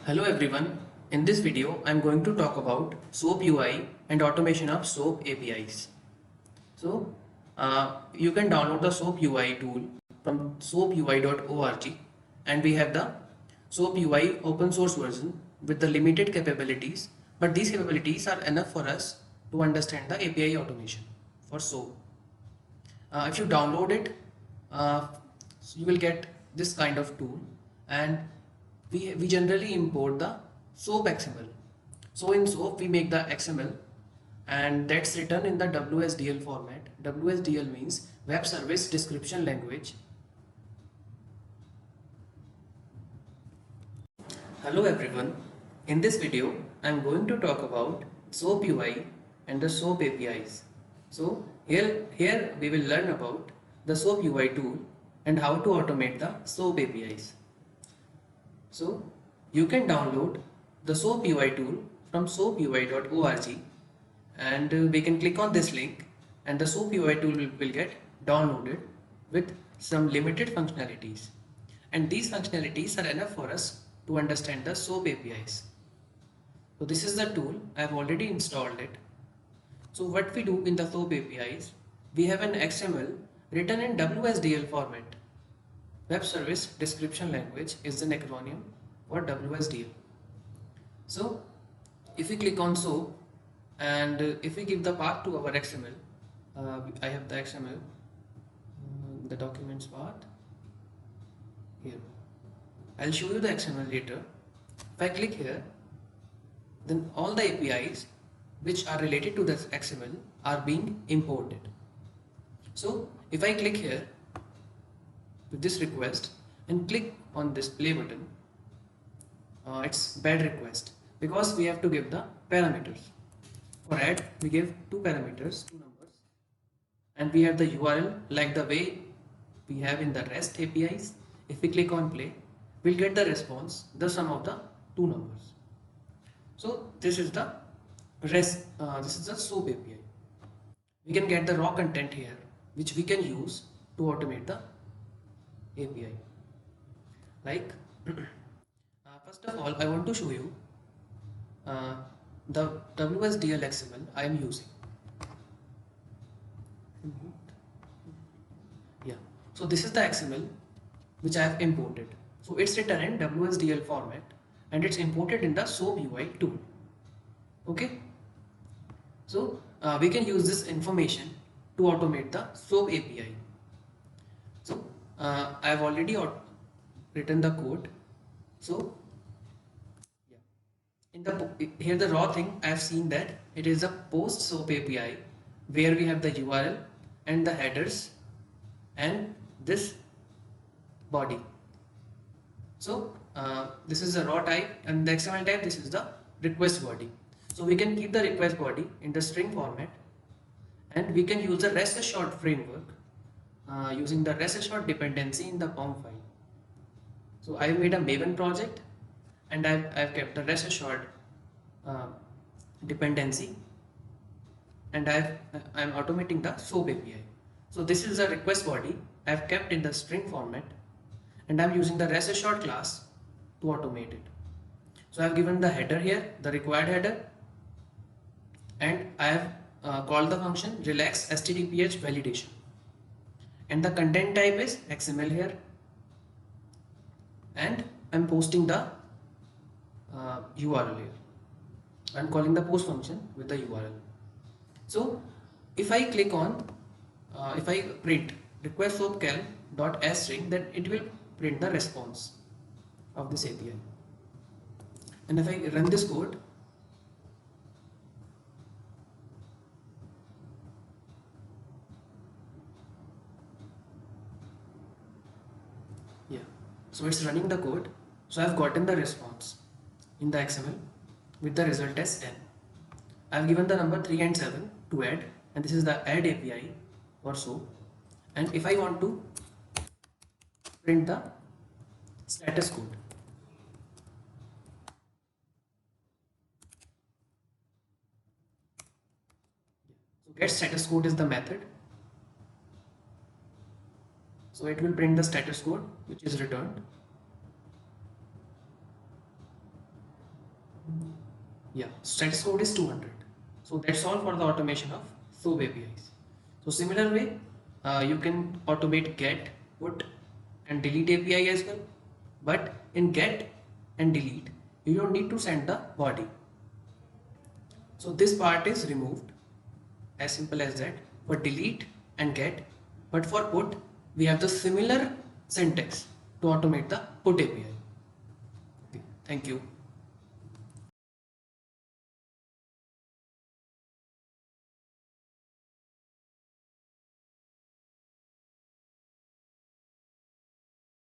Hello everyone. In this video, I'm going to talk about SOAP UI and automation of SOAP APIs. You can download the SOAP UI tool from soapui.org, and we have the SOAP UI open source version with the limited capabilities, but these capabilities are enough for us to understand the API automation for SOAP. If you download it, uh, you will get this kind of tool, and we generally import the SOAP XML. So in SOAP we make the XML, and that's written in the WSDL format. WSDL means Web Service Description Language. Hello everyone. In this video I'm going to talk about SOAP UI and the SOAP APIs. So here we will learn about the SOAP UI tool and how to automate the SOAP APIs. So you can download the SOAP UI tool from soapui.org, and we can click on this link, and the SOAP UI tool will get downloaded with some limited functionalities, and these functionalities are enough for us to understand the SOAP APIs. So this is the tool. I have already installed it. So what we do in the SOAP APIs, we have an XML written in WSDL format. Web Service Description Language is an acronym for WSDL. So if we click on SOAP, and if we give the path to our XML, I have the XML, the documents part here. I'll show you the XML later. If I click here, then all the APIs which are related to this XML are being imported. So if I click here with this request and click on this play button, it's bad request because we have to give the parameters. For add, we give two parameters, two numbers, and we have the URL like the way we have in the REST APIs. If we click on play, we'll get the response, the sum of the two numbers. So this is the REST, this is the SOAP API. We can get the raw content here, which we can use to automate the API. Like, first of all, I want to show you the WSDL XML I am using. Yeah, so this is the XML which I have imported. So it's written in WSDL format, and it's imported in the SOAP UI tool. Okay, so we can use this information to automate the SOAP API. So I have already written the code. So yeah, in the here the raw thing I have seen that it is a post SOAP API where we have the URL and the headers and this body. So this is the raw type, and the XML type, this is the request body. So we can keep the request body in the string format, and we can use the REST assured framework using the REST assured dependency in the POM file. So I made a Maven project, and I've kept the REST assured dependency, and I'm automating the SOAP API. So this is the request body I've kept in the string format, and I'm using the REST assured class to automate it. So I've given the header here, the required header, and I have called the function relax HTTPH validation, and the content type is XML here, and I'm posting the URL here. I'm calling the post function with the URL. So if I click on, if I print request soapcal.string, then it will print the response of this API. And if I run this code, yeah, so it's running the code. So I've gotten the response in the XML with the result as 10. I've given the number 3 and 7 to add, and this is the add API or so. And if I want to print the status code, so get status code is the method. So it will print the status code which is returned. Yeah, status code is 200. So that's all for the automation of SOAP APIs. So similar way, you can automate get, put and delete API as well. But in get and delete, you don't need to send the body. So this part is removed, as simple as that, for delete and get. But for put, we have the similar syntax to automate the put API. Okay, thank you.